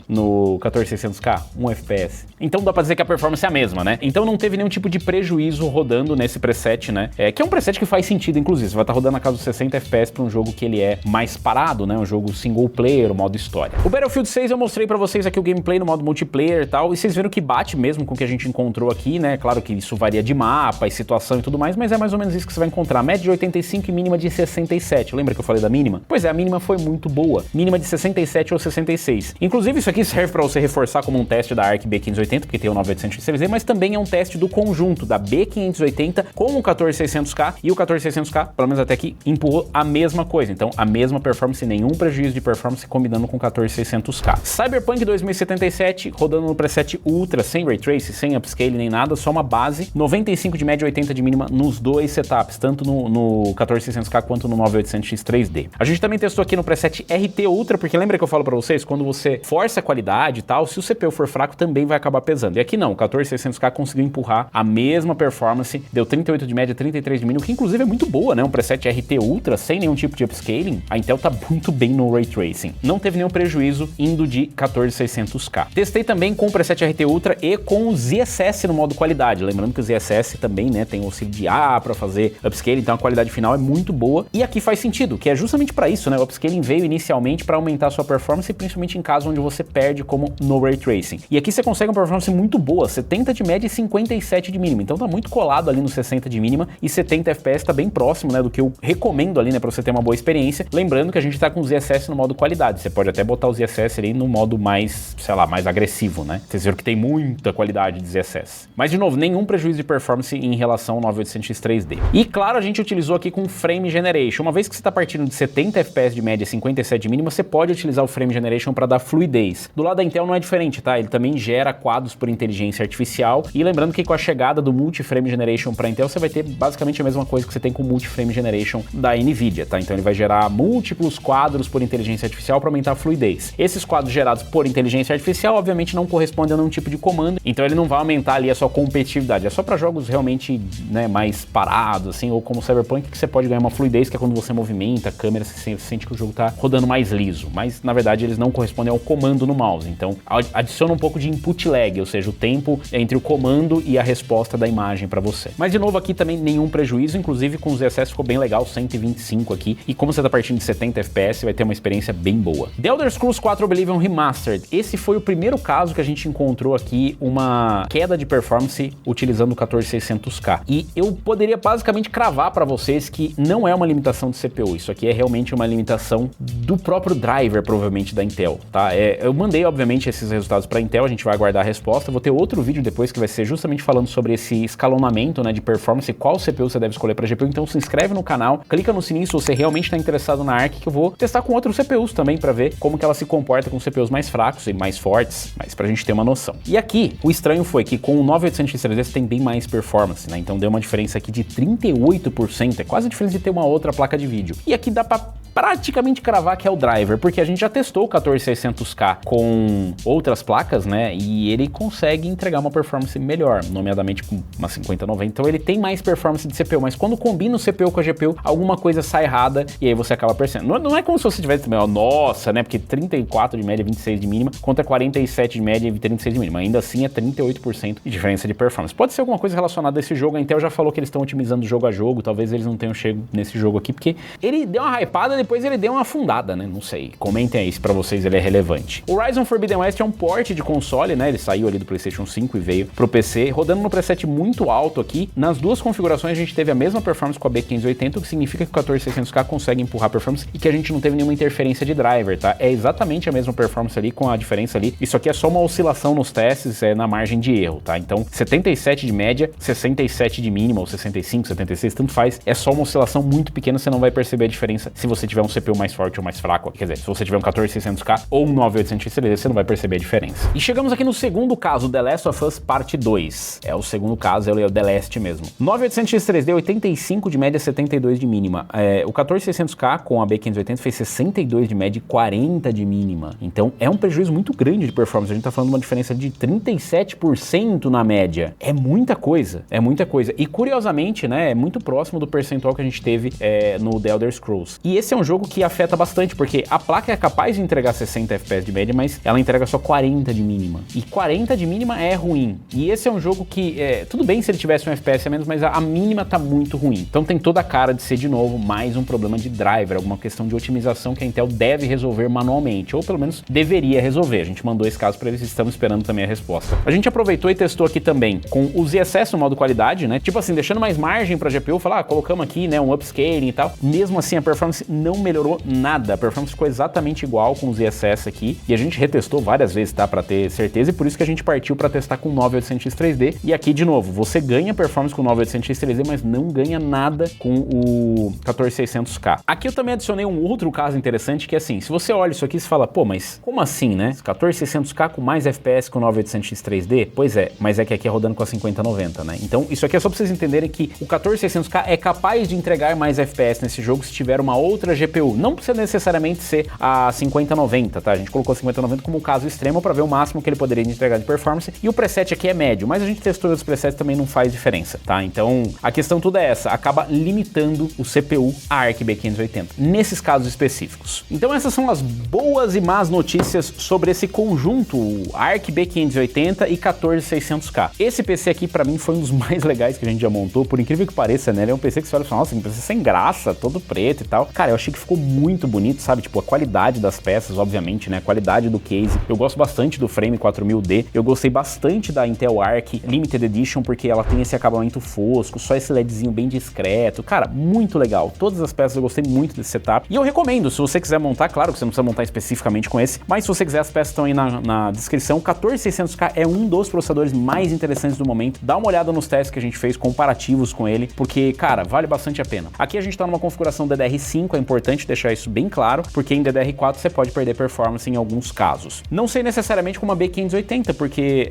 14600K, 1 FPS. Então dá pra dizer que a performance é a mesma, né? Então não teve nenhum tipo de prejuízo rodando nesse preset, né? Que é um preset que faz sentido, inclusive, você vai estar rodando na casa dos 60 FPS pra um jogo que ele é mais parado, né? Um jogo single player, o modo história. O Battlefield 6 eu mostrei pra vocês aqui o gameplay no modo multiplayer e tal, e vocês viram que bate mesmo com o que a gente encontrou aqui, né? Claro que isso varia de mapa e situação e tudo mais, mas é mais ou menos isso que você vai encontrar. Média de 85 e mínima de 67. Lembra que eu falei da mínima? Pois é, a mínima foi muito boa. Mínima de 67 ou 66. Inclusive, isso aqui serve pra você reforçar como um teste da Arc B580, porque tem o 9800X, mas também é um teste do conjunto da B580 com o 14600K, e o 14600K, pelo menos até aqui, empurrou a mesma coisa. Então, a mesma performance, nenhum prejuízo de performance combinando com 14600K. Cyberpunk 2077, rodando no preset Ultra, sem Ray Tracing, sem upscale nem nada, só uma base, 95 de média, 80 de mínima nos dois setups, tanto no 14600K quanto no 9800X 3D. A gente também testou aqui no preset RT Ultra, porque lembra que eu falo pra vocês, quando você força a qualidade e tal, se o CPU for fraco, também vai acabar pesando. E aqui não, o 14600K conseguiu empurrar a mesma performance, deu 38 de média, 33 de mínima, que inclusive é muito boa, né? Um preset RT Ultra, sem nenhum tipo de upscaling, a Intel tá muito bem no Ray Tracing. Não teve nenhum prejuízo indo de 14600K. Testei também com o preset RT Ultra e com o ZSS no modo qualidade. Lembrando que o ZSS também, né, tem o auxílio de A para fazer upscaling, então a qualidade final é muito boa. E aqui faz sentido, que é justamente para isso, né? O upscaling veio inicialmente para aumentar a sua performance, principalmente em casos onde você perde, como no Ray Tracing. E aqui você consegue uma performance muito boa, 70 de média e 57 de mínima. Então tá muito colado ali no 60 de mínima e 70 FPS tá bem próximo, né, do que eu recomendo ali, né, para você ter uma boa experiência. Lembrando que a gente tá com o ZSS no modo qualidade. Você pode até botar o ZSS ali no modo mais, sei lá, mais agressivo, né? Vocês viram que tem muita qualidade de ZSS. Mas, de novo, nenhum prejuízo de performance em relação ao 9800X 3D. E, claro, a gente utilizou aqui com Frame Generation. Uma vez que você tá partindo de 70 FPS de média e 57 de mínima, você pode utilizar o Frame Generation para dar fluidez. Do lado da Intel não é diferente, tá? Ele também gera quadros por inteligência artificial. E lembrando que com a chegada do Multi-Frame Generation para Intel, você vai ter basicamente a mesma coisa que você tem com o Multi-Frame Generation da NVIDIA, tá? Então ele vai gerar múltiplos quadros por inteligência artificial para aumentar a fluidez. Esses quadros gerados por inteligência artificial, obviamente, não correspondem a nenhum tipo de comando, então ele não vai aumentar ali a sua competitividade. É só para jogos realmente, né, mais parados, assim, ou como Cyberpunk, que você pode ganhar uma fluidez, que é quando você movimenta a câmera, você sente que o jogo tá rodando mais liso. Mas, na verdade, eles não correspondem ao comando no mouse. Então, adiciona um pouco de input lag, ou seja, o tempo entre o comando e a resposta da imagem para você. Mas, de novo, aqui também nenhum prejuízo, inclusive com os ZSS ficou bem legal, 125 aqui, e como você tá partindo de 70 FPS, vai ter uma experiência bem boa. The Elder Scrolls 4 Oblivion Remastered, esse foi o primeiro caso que a gente encontrou aqui uma queda de performance utilizando o 14600K, e eu poderia basicamente cravar para vocês que não é uma limitação de CPU, isso aqui é realmente uma limitação do próprio driver, provavelmente, da Intel, tá? Eu mandei, obviamente, esses resultados para a Intel, a gente vai aguardar a resposta, vou ter outro vídeo depois que vai ser justamente falando sobre esse escalonamento, né, de performance, qual CPU você deve escolher para GPU, então se inscreve no canal, clica no sininho se você realmente está interessado na ARC, que eu vou testar com outros CPUs também para ver como que ela se comporta com CPUs mais fracos e mais fortes, mas pra gente ter uma noção. E aqui, o estranho foi que com o 9800X3D você tem bem mais performance, né, então deu uma diferença aqui de 38%, é quase a diferença de ter uma outra placa de vídeo. E aqui dá pra praticamente cravar que é o driver, porque a gente já testou o 14600K com outras placas, né, e ele consegue entregar uma performance melhor, nomeadamente com uma 5090, então ele tem mais performance de CPU, mas quando combina o CPU com a GPU, alguma coisa sai errada e aí você acaba percebendo. Não é como se você tivesse também, ó, nossa, né, porque 34 de média, 26 de mínima, contra 47 de média e 36 de mínima, ainda assim é 38% de diferença de performance. Pode ser alguma coisa relacionada a esse jogo, a Intel já falou que eles estão otimizando jogo a jogo, talvez eles não tenham chego nesse jogo aqui, porque ele deu uma hypada, depois ele deu uma afundada, né? Não sei. Comentem aí se pra vocês ele é relevante. O Horizon Forbidden West é um port de console, né? Ele saiu ali do PlayStation 5 e veio pro PC, rodando no preset muito alto aqui. Nas duas configurações a gente teve a mesma performance com a B580, o que significa que o 14600K consegue empurrar a performance e que a gente não teve nenhuma interferência de driver, tá? É exatamente a mesma performance ali, com a diferença ali. Isso aqui é só uma oscilação nos testes, na margem de erro, tá? Então, 77 de média, 67 de mínima, ou 65, 76, tanto faz. É só uma oscilação muito pequena, você não vai perceber a diferença se você tiver um CPU mais forte ou mais fraco. Quer dizer, se você tiver um 14600K ou um 9800X3D, você não vai perceber a diferença. E chegamos aqui no segundo caso, The Last of Us Parte 2. É o segundo caso, ele é o The Last mesmo. 9800X3D, 85 de média, 72 de mínima. O 14600K com a B580 fez 62 de média e 40 de mínima. Então, é um prejuízo muito grande de performance. A gente tá falando de uma diferença de 37% na média. É muita coisa, é muita coisa. E, curiosamente, né, é muito próximo do percentual que a gente teve no The Elder Scrolls. E esse é um jogo que afeta bastante, porque a placa é capaz de entregar 60 FPS de média, mas ela entrega só 40 de mínima. E 40 de mínima é ruim. E esse é um jogo que, tudo bem se ele tivesse um FPS a menos, mas a mínima tá muito ruim. Então tem toda a cara de ser, de novo, mais um problema de driver, alguma questão de otimização que a Intel deve resolver manualmente, ou pelo menos deveria resolver. A gente mandou esse caso para eles e estamos esperando também a resposta. A gente aproveitou e testou aqui também com o ZSS no modo qualidade, né? Tipo assim, deixando mais margem pra GPU, falar, colocamos aqui, né, um upscaling e tal. Mesmo assim, a performance não melhorou nada. A performance ficou exatamente igual com o ZSS aqui. E a gente retestou várias vezes, tá? Pra ter certeza. E por isso que a gente partiu pra testar com o 9800X3D. E aqui, de novo, você ganha performance com o 9800X3D, mas não ganha nada com o 14600K. Aqui eu também adicionei um outro caso interessante, que é assim, se você olha isso aqui e fala, pô, mas como assim, né? 14600K com mais FPS que o 9800X3D? Pois é, mas é que aqui é rodando com a 5090, né? Então, isso aqui é só pra vocês entenderem que o 14600K é capaz de entregar mais FPS nesse jogo se tiver uma outra GPU. Não precisa necessariamente ser a 5090, tá? A gente colocou a 5090 como um caso extremo para ver o máximo que ele poderia entregar de performance. E o preset aqui é médio, mas a gente testou os presets, também não faz diferença, tá? Então, a questão toda é essa, acaba limitando o CPU à ARC B580, nesses casos específicos. Então, essas são as boas e más notícias sobre esse conjunto ARC B580 e 14600K. Esse PC aqui, pra mim, foi um dos mais legais que a gente já montou, por incrível que pareça, né? Ele é um PC que você olha e fala, nossa, um PC sem graça, todo preto e tal. Cara, eu achei que ficou muito bonito, sabe? Tipo, a qualidade das peças, obviamente, né? A qualidade do case. Eu gosto bastante do Frame 4000D. Eu gostei bastante da Intel Arc Limited Edition, porque ela tem esse acabamento fosco, só esse LEDzinho bem discreto. Cara, muito legal. Todas as peças eu gostei muito desse setup. E eu recomendo, se você quiser montar, claro que você não precisa montar especificamente com esse, mas se você quiser, as peças estão aí na descrição. 14600K é um dos processadores mais interessantes do momento. Dá uma olhada nos testes que a gente fez, comparativos com ele, porque, cara, vale bastante a pena. Aqui a gente tá numa configuração DDR5, é importante importante deixar isso bem claro, porque em DDR4 você pode perder performance em alguns casos. Não sei necessariamente como a B580, porque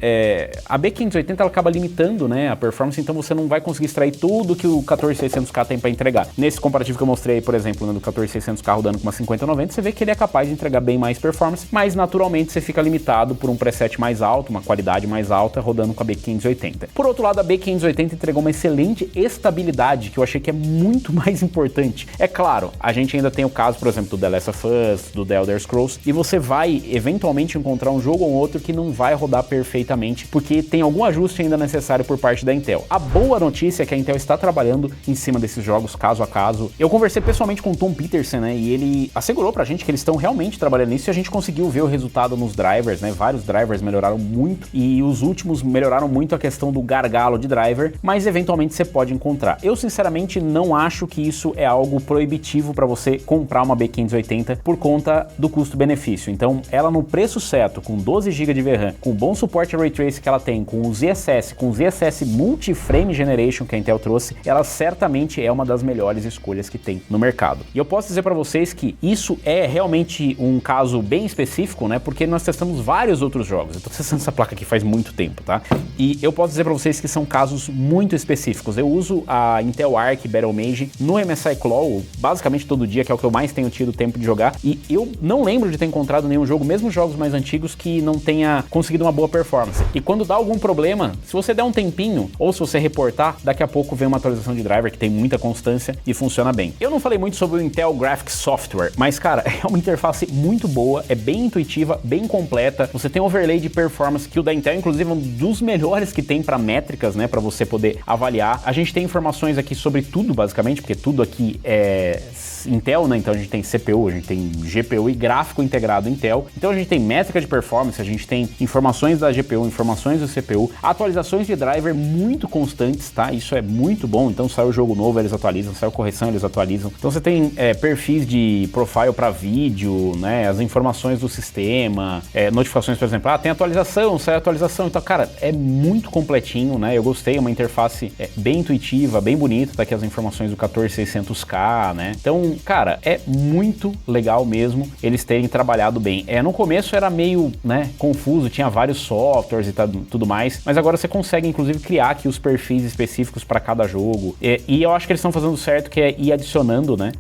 a B580 ela acaba limitando, né, a performance, então você não vai conseguir extrair tudo que o 14600K tem para entregar. Nesse comparativo que eu mostrei, por exemplo, né, do 14600K rodando com uma 5090, você vê que ele é capaz de entregar bem mais performance, mas naturalmente você fica limitado por um preset mais alto, uma qualidade mais alta, rodando com a B580. Por outro lado, a B580 entregou uma excelente estabilidade, que eu achei que é muito mais importante. É claro, a gente ainda tem o caso, por exemplo, do The Last of Us, do The Elder Scrolls, e você vai eventualmente encontrar um jogo ou outro que não vai rodar perfeitamente, porque tem algum ajuste ainda necessário por parte da Intel. A boa notícia é que a Intel está trabalhando em cima desses jogos caso a caso. Eu conversei pessoalmente com o Tom Peterson, né, e ele assegurou pra gente que eles estão realmente trabalhando nisso, e a gente conseguiu ver o resultado nos drivers, né, vários drivers melhoraram muito, e os últimos melhoraram muito a questão do gargalo de driver, mas eventualmente você pode encontrar. Eu sinceramente não acho que isso é algo proibitivo para você comprar uma B580 por conta do custo-benefício. Então, ela no preço certo, com 12 GB de VRAM, com o bom suporte a Ray Tracing que ela tem, com o ZSS Multi-Frame Generation que a Intel trouxe, ela certamente é uma das melhores escolhas que tem no mercado. E eu posso dizer para vocês que isso é realmente um caso bem específico, né? Porque nós testamos vários outros jogos. Eu tô testando essa placa aqui faz muito tempo, tá? E eu posso dizer para vocês que são casos muito específicos. Eu uso a Intel Arc Battlemage no MSI Claw basicamente todo dia, que é o que eu mais tenho tido tempo de jogar, e eu não lembro de ter encontrado nenhum jogo, mesmo jogos mais antigos, que não tenha conseguido uma boa performance. E quando dá algum problema, se você der um tempinho, ou se você reportar, daqui a pouco vem uma atualização de driver que tem muita constância e funciona bem. Eu não falei muito sobre o Intel Graphics Software, mas cara, é uma interface muito boa, é bem intuitiva, bem completa, você tem um overlay de performance que o da Intel, inclusive, é um dos melhores que tem para métricas, né, para você poder avaliar. A gente tem informações aqui sobre tudo, basicamente, porque tudo aqui é Intel, né? Então a gente tem CPU, a gente tem GPU e gráfico integrado Intel. Então a gente tem métrica de performance, a gente tem informações da GPU, informações do CPU, atualizações de driver muito constantes, tá? Isso é muito bom. Então sai o jogo novo, eles atualizam, sai a correção, eles atualizam. Então você tem perfis de profile para vídeo, né? As informações do sistema, notificações, por exemplo, tem atualização, sai atualização. Então, cara, é muito completinho, né? Eu gostei, é uma interface bem intuitiva, bem bonita, tá aqui as informações do 14600K, né? Então, cara, é muito legal mesmo eles terem trabalhado bem. No começo era meio, né, confuso, tinha vários softwares e tudo mais, mas agora você consegue, inclusive, criar aqui os perfis específicos para cada jogo. E eu acho que eles estão fazendo certo, que é ir adicionando, né?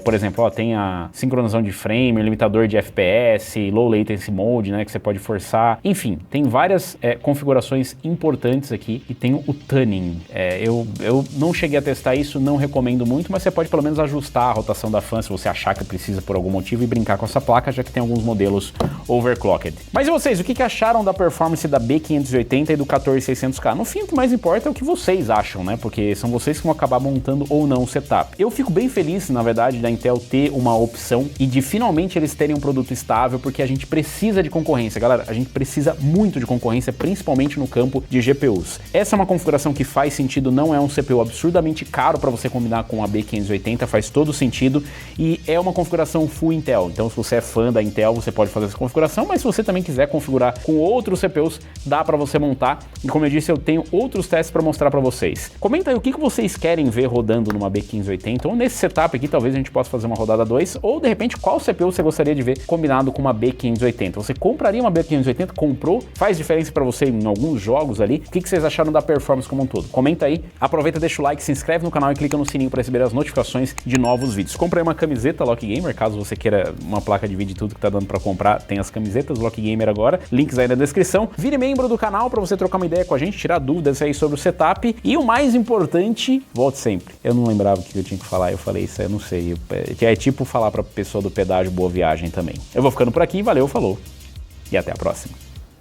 Por exemplo, tem a sincronização de frame, limitador de FPS, low latency mode, né, que você pode forçar. Enfim, tem várias configurações importantes aqui, e tem o tuning. Eu não cheguei a testar isso, não recomendo muito, mas você pode pelo menos ajustar a rotação da fan se você achar que precisa por algum motivo e brincar com essa placa, já que tem alguns modelos overclocked. Mas e vocês, o que acharam da performance da B580 e do 14600K? No fim, o que mais importa é o que vocês acham, né? Porque são vocês que vão acabar montando ou não o setup. Eu fico bem feliz, na verdade, da Intel ter uma opção e de finalmente eles terem um produto estável, porque a gente precisa de concorrência, galera. A gente precisa muito de concorrência, principalmente no campo de GPUs. Essa é uma configuração que faz sentido, não é um CPU absurdamente caro para você combinar com a B580, faz todo sentido, e é uma configuração full Intel. Então, se você é fã da Intel, você pode fazer essa configuração, mas se você também quiser configurar com outros CPUs, dá para você montar. E como eu disse, eu tenho outros testes para mostrar para vocês. Comenta aí o que vocês querem ver rodando numa B580, ou nesse setup aqui, talvez a gente possa fazer uma rodada 2, ou de repente, qual CPU você gostaria de ver combinado com uma B580? Você compraria uma B580? Comprou? Faz diferença para você em alguns jogos ali? O que vocês acharam da performance como um todo? Comenta aí, aproveita, deixa o like, se inscreve no canal e clica no sininho para receber as notificações de novos vídeos. Comprei uma camiseta Lock Gamer, caso você queira uma placa de vídeo e tudo que tá dando para comprar, tem as camisetas Lock Gamer agora, links aí na descrição. Vire membro do canal para você trocar uma ideia com a gente, tirar dúvidas aí sobre o setup, e o mais importante, volte sempre. Eu não lembrava o que eu tinha que falar, eu falei isso, eu não sei, é tipo falar pra pessoa do pedágio boa viagem também. Eu vou ficando por aqui, valeu, falou, e até a próxima.